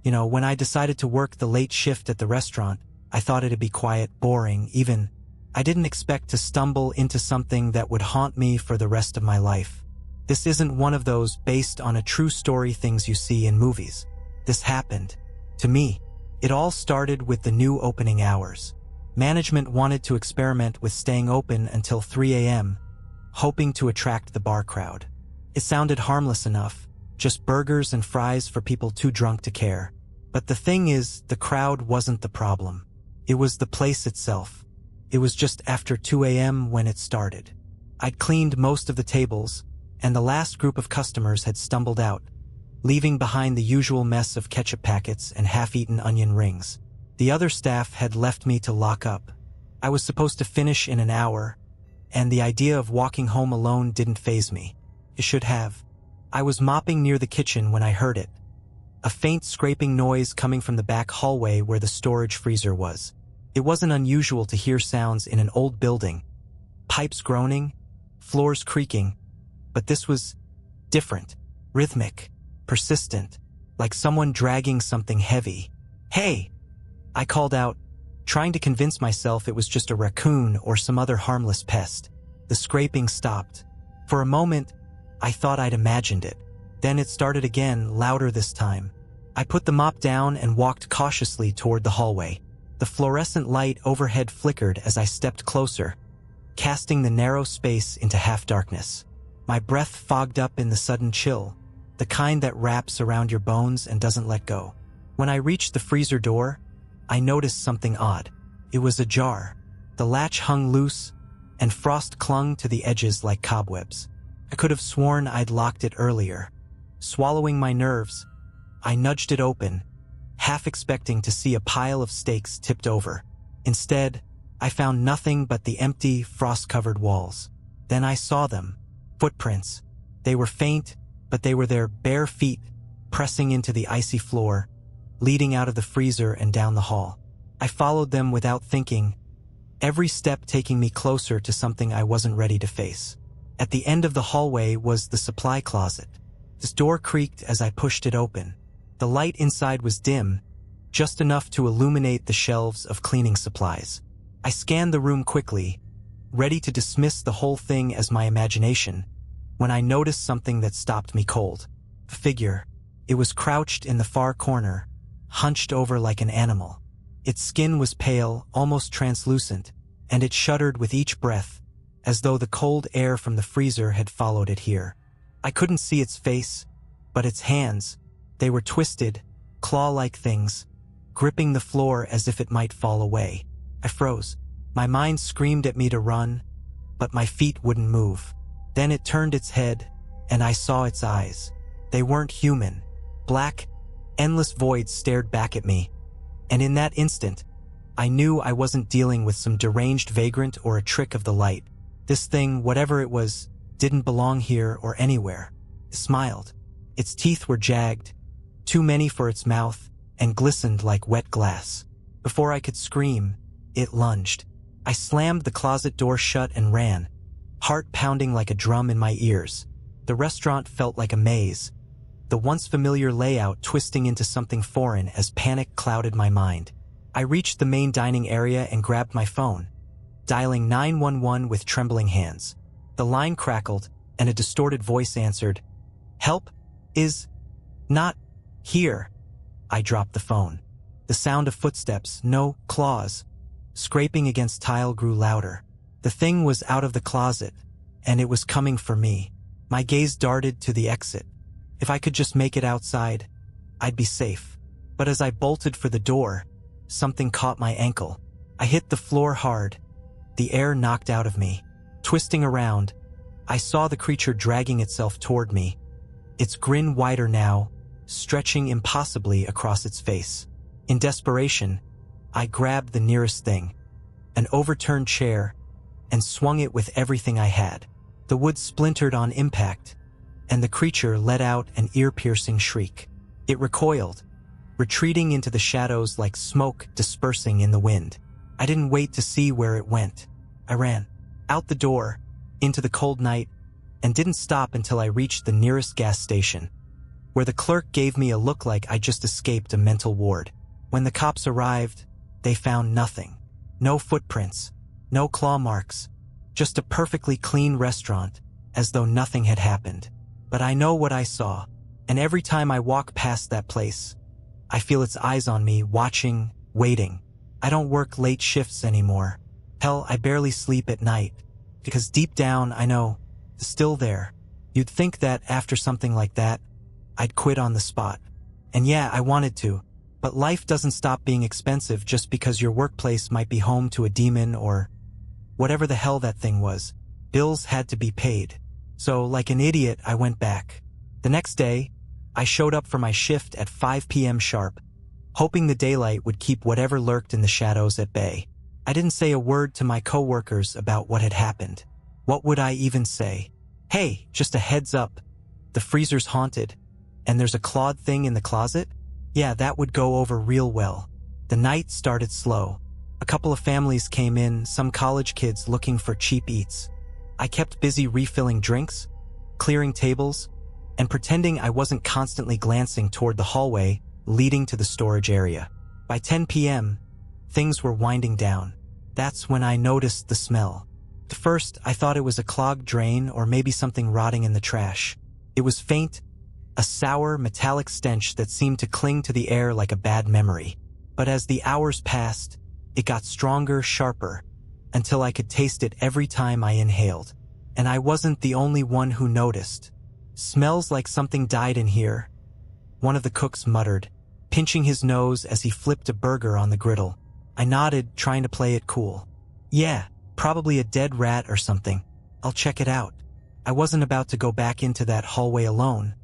When I decided to work the late shift at the restaurant, I thought it'd be quiet, boring, even. I didn't expect to stumble into something that would haunt me for the rest of my life. This isn't one of those based on a true story things you see in movies. This happened to me. It all started with the new opening hours. Management wanted to experiment with staying open until 3 a.m., hoping to attract the bar crowd. It sounded harmless enough, just burgers and fries for people too drunk to care. But the thing is, the crowd wasn't the problem. It was the place itself. It was just after 2 a.m. when it started. I'd cleaned most of the tables, and the last group of customers had stumbled out, leaving behind the usual mess of ketchup packets and half-eaten onion rings. The other staff had left me to lock up. I was supposed to finish in an hour, and the idea of walking home alone didn't faze me. It should have. I was mopping near the kitchen when I heard it. A faint scraping noise coming from the back hallway where the storage freezer was. It wasn't unusual to hear sounds in an old building. Pipes groaning, floors creaking. But this was different, rhythmic, persistent, like someone dragging something heavy. "Hey!" I called out, trying to convince myself it was just a raccoon or some other harmless pest. The scraping stopped. For a moment, I thought I'd imagined it. Then it started again, louder this time. I put the mop down and walked cautiously toward the hallway. The fluorescent light overhead flickered as I stepped closer, casting the narrow space into half-darkness. My breath fogged up in the sudden chill, the kind that wraps around your bones and doesn't let go. When I reached the freezer door, I noticed something odd. It was ajar. The latch hung loose, and frost clung to the edges like cobwebs. I could have sworn I'd locked it earlier. Swallowing my nerves, I nudged it open, half expecting to see a pile of steaks tipped over. Instead, I found nothing but the empty, frost-covered walls. Then I saw them. Footprints. They were faint, but they were their bare feet pressing into the icy floor, leading out of the freezer and down the hall. I followed them without thinking, every step taking me closer to something I wasn't ready to face. At the end of the hallway was the supply closet. This door creaked as I pushed it open. The light inside was dim, just enough to illuminate the shelves of cleaning supplies. I scanned the room quickly, ready to dismiss the whole thing as my imagination, when I noticed something that stopped me cold. A figure. It was crouched in the far corner, hunched over like an animal. Its skin was pale, almost translucent, and it shuddered with each breath, as though the cold air from the freezer had followed it here. I couldn't see its face, but its hands. They were twisted, claw-like things, gripping the floor as if it might fall away. I froze. My mind screamed at me to run, but my feet wouldn't move. Then it turned its head, and I saw its eyes. They weren't human. Black, endless voids stared back at me, and in that instant, I knew I wasn't dealing with some deranged vagrant or a trick of the light. This thing, whatever it was, didn't belong here or anywhere. It smiled. Its teeth were jagged, too many for its mouth, and glistened like wet glass. Before I could scream, it lunged. I slammed the closet door shut and ran, heart pounding like a drum in my ears. The restaurant felt like a maze, the once familiar layout twisting into something foreign as panic clouded my mind. I reached the main dining area and grabbed my phone, dialing 911 with trembling hands. The line crackled, and a distorted voice answered, "Help is not here." I dropped the phone. The sound of footsteps, no claws, scraping against tile grew louder. The thing was out of the closet, and it was coming for me. My gaze darted to the exit. If I could just make it outside, I'd be safe. But as I bolted for the door, something caught my ankle. I hit the floor hard, the air knocked out of me. Twisting around, I saw the creature dragging itself toward me, its grin wider now, stretching impossibly across its face. In desperation, I grabbed the nearest thing, an overturned chair, and swung it with everything I had. The wood splintered on impact, and the creature let out an ear-piercing shriek. It recoiled, retreating into the shadows like smoke dispersing in the wind. I didn't wait to see where it went. I ran, out the door, into the cold night, and didn't stop until I reached the nearest gas station. where the clerk gave me a look like I just escaped a mental ward. When the cops arrived, they found nothing. No footprints, no claw marks, just a perfectly clean restaurant, as though nothing had happened. But I know what I saw, and every time I walk past that place, I feel its eyes on me, watching, waiting. I don't work late shifts anymore. Hell, I barely sleep at night, because deep down I know, it's still there. You'd think that after something like that, I'd quit on the spot. And yeah, I wanted to, but life doesn't stop being expensive just because your workplace might be home to a demon or whatever the hell that thing was. Bills had to be paid. So, like an idiot, I went back. The next day, I showed up for my shift at 5 p.m. sharp, hoping the daylight would keep whatever lurked in the shadows at bay. I didn't say a word to my coworkers about what had happened. What would I even say? Hey, just a heads up. The freezer's haunted, and there's a clawed thing in the closet? Yeah, that would go over real well. The night started slow. A couple of families came in, some college kids looking for cheap eats. I kept busy refilling drinks, clearing tables, and pretending I wasn't constantly glancing toward the hallway leading to the storage area. By 10 p.m., things were winding down. That's when I noticed the smell. At first, I thought it was a clogged drain or maybe something rotting in the trash. It was faint, a sour, metallic stench that seemed to cling to the air like a bad memory. But as the hours passed, it got stronger, sharper, until I could taste it every time I inhaled. And I wasn't the only one who noticed. Smells like something died in here, one of the cooks muttered, pinching his nose as he flipped a burger on the griddle. I nodded, trying to play it cool. Yeah, probably a dead rat or something. I'll check it out. I wasn't about to go back into that hallway alone,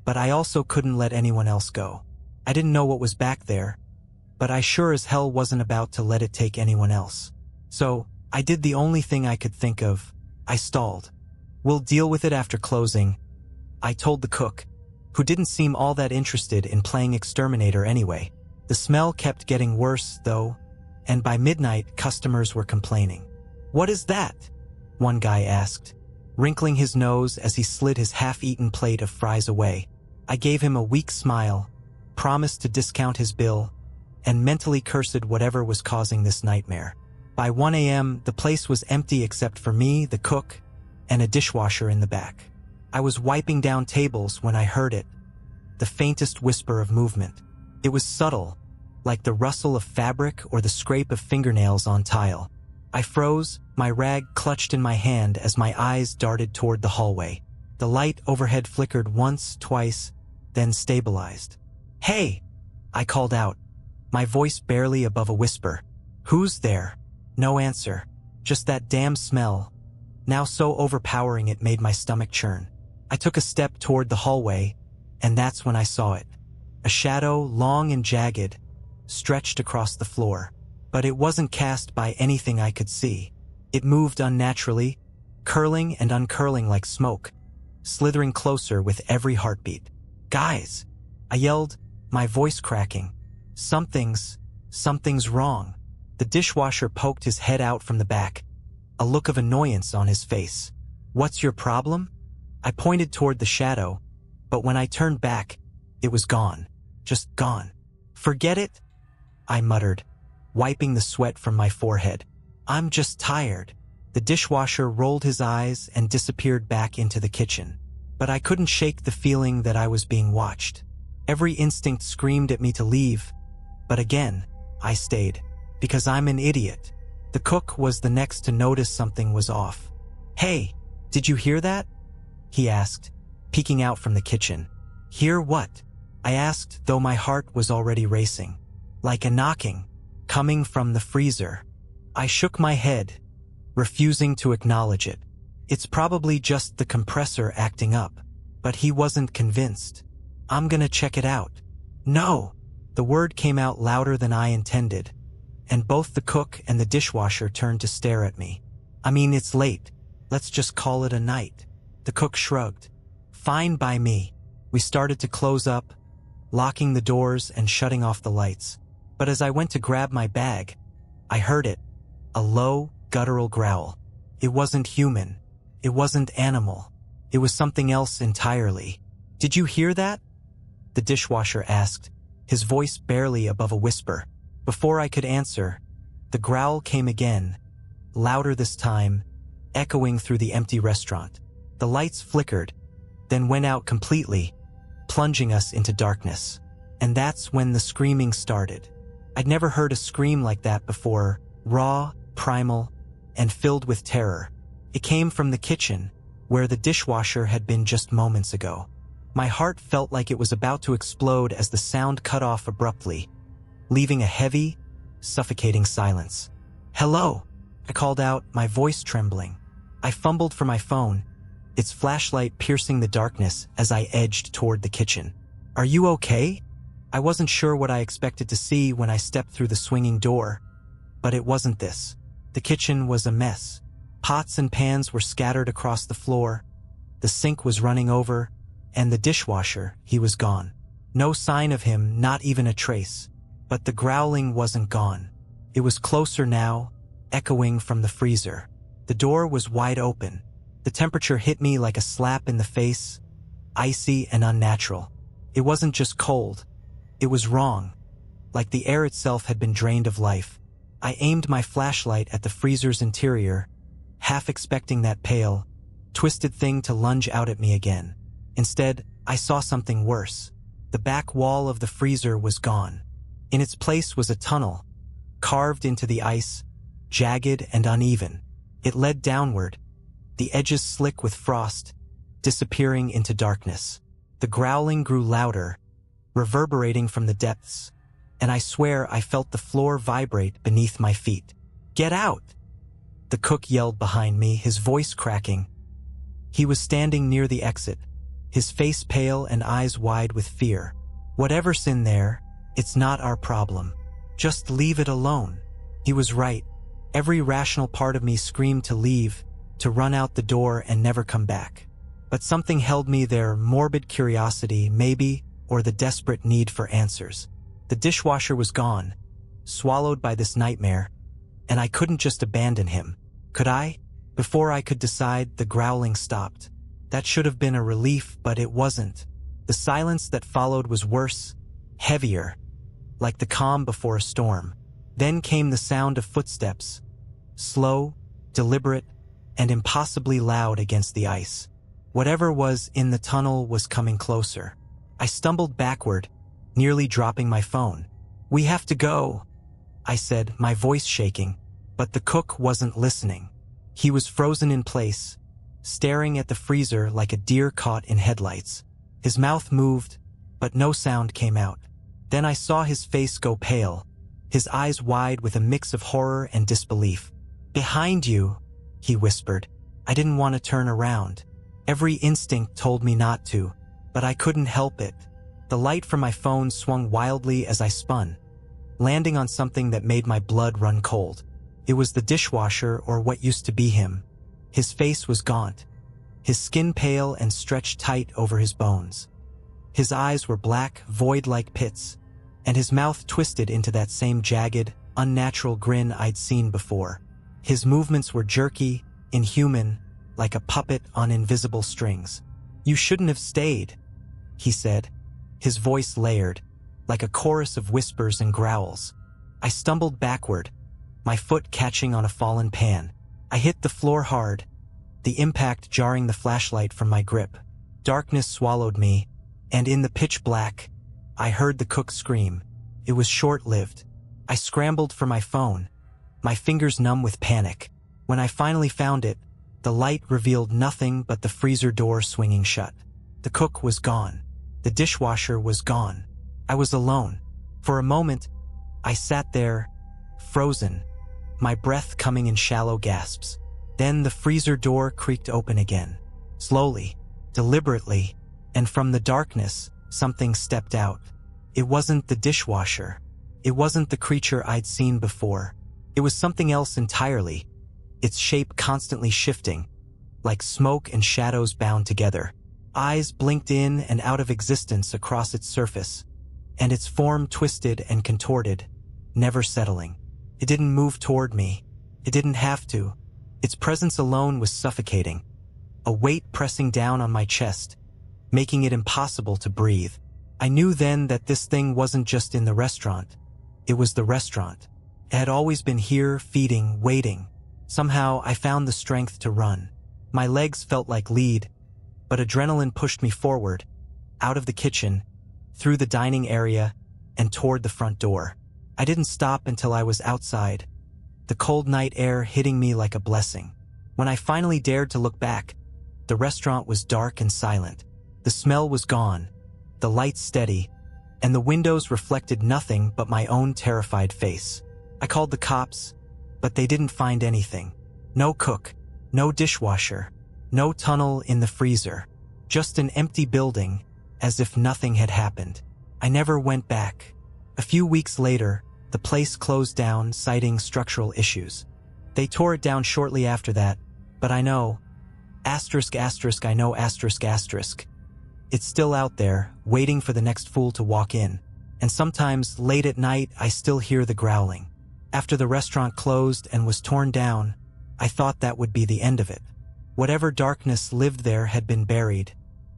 but I also couldn't let anyone else go. I didn't know what was back there, but I sure as hell wasn't about to let it take anyone else. So, I did the only thing I could think of. I stalled. We'll deal with it after closing, I told the cook, who didn't seem all that interested in playing exterminator anyway. The smell kept getting worse, though, and by midnight, customers were complaining. What is that? One guy asked, wrinkling his nose as he slid his half-eaten plate of fries away. I gave him a weak smile, promised to discount his bill, and mentally cursed whatever was causing this nightmare. By 1 a.m., the place was empty except for me, the cook, and a dishwasher in the back. I was wiping down tables when I heard it, the faintest whisper of movement. It was subtle, like the rustle of fabric or the scrape of fingernails on tile. I froze, my rag clutched in my hand as my eyes darted toward the hallway. The light overhead flickered once, twice, then stabilized. Hey! I called out, my voice barely above a whisper. Who's there? No answer. Just that damn smell, now so overpowering it made my stomach churn. I took a step toward the hallway, and that's when I saw it. A shadow, long and jagged, stretched across the floor. But it wasn't cast by anything I could see. It moved unnaturally, curling and uncurling like smoke, slithering closer with every heartbeat. Guys! I yelled, my voice cracking. Something's wrong. The dishwasher poked his head out from the back, a look of annoyance on his face. What's your problem? I pointed toward the shadow, but when I turned back, it was gone. Just gone. Forget it, I muttered, wiping the sweat from my forehead. I'm just tired. The dishwasher rolled his eyes and disappeared back into the kitchen. But I couldn't shake the feeling that I was being watched. Every instinct screamed at me to leave, but again, I stayed. Because I'm an idiot. The cook was the next to notice something was off. Hey, did you hear that? He asked, peeking out from the kitchen. Hear what? I asked, though my heart was already racing. Like a knocking, coming from the freezer. I shook my head, refusing to acknowledge it. It's probably just the compressor acting up, but he wasn't convinced. I'm gonna check it out. No! The word came out louder than I intended, and both the cook and the dishwasher turned to stare at me. I mean, it's late. Let's just call it a night. The cook shrugged. Fine by me. We started to close up, locking the doors and shutting off the lights. But as I went to grab my bag, I heard it. A low, guttural growl. It wasn't human. It wasn't animal. It was something else entirely. Did you hear that? the dishwasher asked, his voice barely above a whisper. Before I could answer, the growl came again, louder this time, echoing through the empty restaurant. The lights flickered, then went out completely, plunging us into darkness. And that's when the screaming started. I'd never heard a scream like that before, raw, primal, and filled with terror. It came from the kitchen, where the dishwasher had been just moments ago. My heart felt like it was about to explode as the sound cut off abruptly, leaving a heavy, suffocating silence. "Hello," I called out, my voice trembling. I fumbled for my phone, its flashlight piercing the darkness as I edged toward the kitchen. "Are you okay?" I wasn't sure what I expected to see when I stepped through the swinging door, but it wasn't this. The kitchen was a mess. Pots and pans were scattered across the floor, the sink was running over, and the dishwasher, he was gone. No sign of him, not even a trace. But the growling wasn't gone. It was closer now, echoing from the freezer. The door was wide open. The temperature hit me like a slap in the face, icy and unnatural. It wasn't just cold. It was wrong, like the air itself had been drained of life. I aimed my flashlight at the freezer's interior, half expecting that pale, twisted thing to lunge out at me again. Instead, I saw something worse. The back wall of the freezer was gone. In its place was a tunnel, carved into the ice, jagged and uneven. It led downward, the edges slick with frost, disappearing into darkness. The growling grew louder, reverberating from the depths, and I swear I felt the floor vibrate beneath my feet. "Get out!" the cook yelled behind me, his voice cracking. He was standing near the exit, his face pale and eyes wide with fear. "Whatever's in there, it's not our problem. Just leave it alone." He was right. Every rational part of me screamed to leave, to run out the door and never come back. But something held me there, morbid curiosity, maybe, or the desperate need for answers. The dishwasher was gone, swallowed by this nightmare, and I couldn't just abandon him. Could I? Before I could decide, the growling stopped. That should have been a relief, but it wasn't. The silence that followed was worse, heavier, like the calm before a storm. Then came the sound of footsteps, slow, deliberate, and impossibly loud against the ice. Whatever was in the tunnel was coming closer. I stumbled backward, nearly dropping my phone. "We have to go," I said, my voice shaking, but the cook wasn't listening. He was frozen in place, staring at the freezer like a deer caught in headlights. His mouth moved, but no sound came out. Then I saw his face go pale, his eyes wide with a mix of horror and disbelief. "Behind you," he whispered. I didn't want to turn around. Every instinct told me not to, but I couldn't help it. The light from my phone swung wildly as I spun, landing on something that made my blood run cold. It was the dishwasher, or what used to be him. His face was gaunt, his skin pale and stretched tight over his bones. His eyes were black, void-like pits, and his mouth twisted into that same jagged, unnatural grin I'd seen before. His movements were jerky, inhuman, like a puppet on invisible strings. "You shouldn't have stayed," he said, his voice layered, like a chorus of whispers and growls. I stumbled backward, my foot catching on a fallen pan. I hit the floor hard, the impact jarring the flashlight from my grip. Darkness swallowed me, and in the pitch black, I heard the cook scream. It was short-lived. I scrambled for my phone, my fingers numb with panic. When I finally found it, the light revealed nothing but the freezer door swinging shut. The cook was gone. The dishwasher was gone. I was alone. For a moment, I sat there, frozen, my breath coming in shallow gasps. Then the freezer door creaked open again. Slowly, deliberately, and from the darkness, something stepped out. It wasn't the dishwasher. It wasn't the creature I'd seen before. It was something else entirely, its shape constantly shifting, like smoke and shadows bound together. Eyes blinked in and out of existence across its surface, and its form twisted and contorted, never settling. It didn't move toward me. It didn't have to. Its presence alone was suffocating, a weight pressing down on my chest, making it impossible to breathe. I knew then that this thing wasn't just in the restaurant. It was the restaurant. It had always been here, feeding, waiting. Somehow, I found the strength to run. My legs felt like lead, but adrenaline pushed me forward, out of the kitchen, through the dining area, and toward the front door. I didn't stop until I was outside, the cold night air hitting me like a blessing. When I finally dared to look back, the restaurant was dark and silent. The smell was gone, the lights steady, and the windows reflected nothing but my own terrified face. I called the cops, but they didn't find anything. No cook, no dishwasher, no tunnel in the freezer. Just an empty building, as if nothing had happened. I never went back. A few weeks later, the place closed down, citing structural issues. They tore it down shortly after that, but I know, I know, it's still out there, waiting for the next fool to walk in. And sometimes, late at night, I still hear the growling. After the restaurant closed and was torn down, I thought that would be the end of it. Whatever darkness lived there had been buried,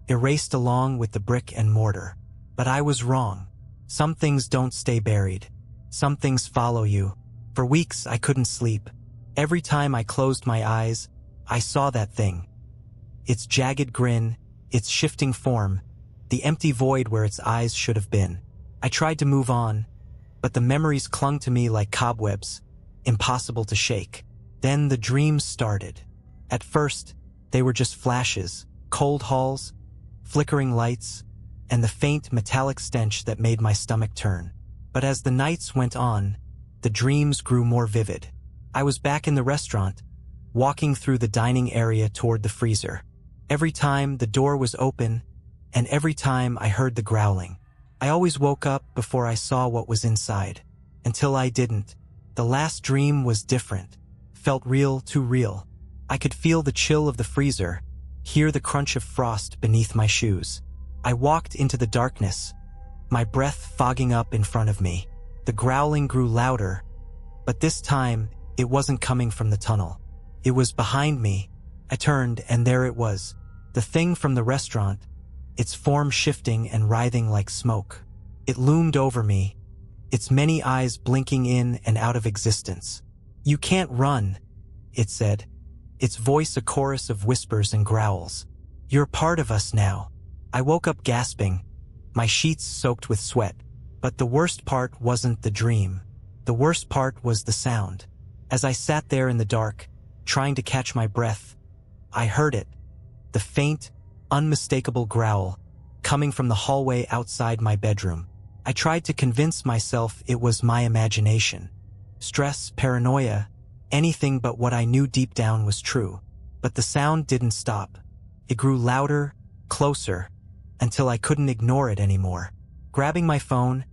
erased along with the brick and mortar. But I was wrong. Some things don't stay buried. Some things follow you. For weeks, I couldn't sleep. Every time I closed my eyes, I saw that thing. Its jagged grin, its shifting form, the empty void where its eyes should have been. I tried to move on, but the memories clung to me like cobwebs, impossible to shake. Then the dreams started. At first, they were just flashes, cold halls, flickering lights, and the faint metallic stench that made my stomach turn. But as the nights went on, the dreams grew more vivid. I was back in the restaurant, walking through the dining area toward the freezer. Every time the door was open, and every time I heard the growling. I always woke up before I saw what was inside. Until I didn't. The last dream was different. Felt real, too real. I could feel the chill of the freezer, hear the crunch of frost beneath my shoes. I walked into the darkness, my breath fogging up in front of me. The growling grew louder, but this time it wasn't coming from the tunnel. It was behind me. I turned, and there it was, the thing from the restaurant, its form shifting and writhing like smoke. It loomed over me, its many eyes blinking in and out of existence. "You can't run," it said, its voice a chorus of whispers and growls. "You're part of us now." I woke up gasping, my sheets soaked with sweat. But the worst part wasn't the dream. The worst part was the sound. As I sat there in the dark, trying to catch my breath, I heard it, the faint, unmistakable growl, coming from the hallway outside my bedroom. I tried to convince myself it was my imagination. Stress, paranoia, anything but what I knew deep down was true. But the sound didn't stop. It grew louder, closer, until I couldn't ignore it anymore. Grabbing my phone,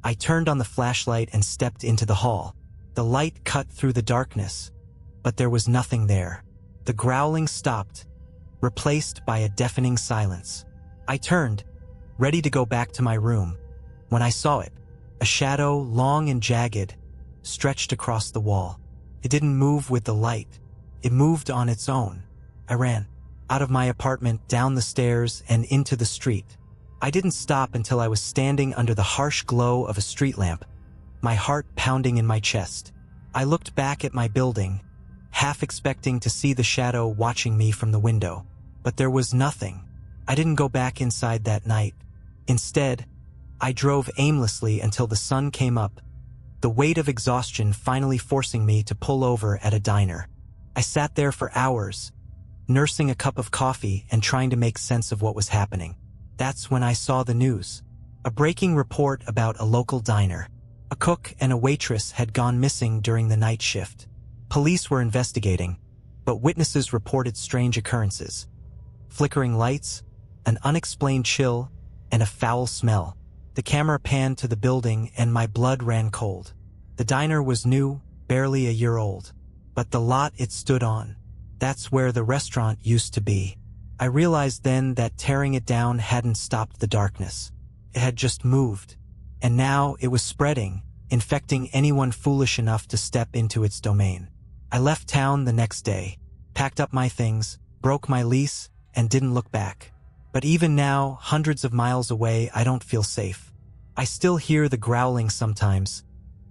I turned on the flashlight and stepped into the hall. The light cut through the darkness, but there was nothing there. The growling stopped, replaced by a deafening silence. I turned, ready to go back to my room, when I saw it, a shadow, long and jagged, stretched across the wall. It didn't move with the light. It moved on its own. I ran, out of my apartment, down the stairs, and into the street. I didn't stop until I was standing under the harsh glow of a street lamp, my heart pounding in my chest. I looked back at my building, half expecting to see the shadow watching me from the window. But there was nothing. I didn't go back inside that night. Instead, I drove aimlessly until the sun came up, the weight of exhaustion finally forcing me to pull over at a diner. I sat there for hours, nursing a cup of coffee and trying to make sense of what was happening. That's when I saw the news. A breaking report about a local diner. A cook and a waitress had gone missing during the night shift. Police were investigating, but witnesses reported strange occurrences. Flickering lights, an unexplained chill, and a foul smell. The camera panned to the building and my blood ran cold. The diner was new, barely a year old. But the lot it stood on, that's where the restaurant used to be. I realized then that tearing it down hadn't stopped the darkness. It had just moved. And now it was spreading, infecting anyone foolish enough to step into its domain. I left town the next day, packed up my things, broke my lease, and didn't look back. But even now, hundreds of miles away, I don't feel safe. I still hear the growling sometimes,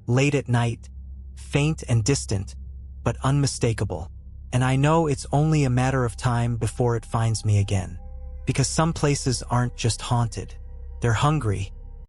late at night, faint and distant, but unmistakable. And I know it's only a matter of time before it finds me again. Because some places aren't just haunted. They're hungry,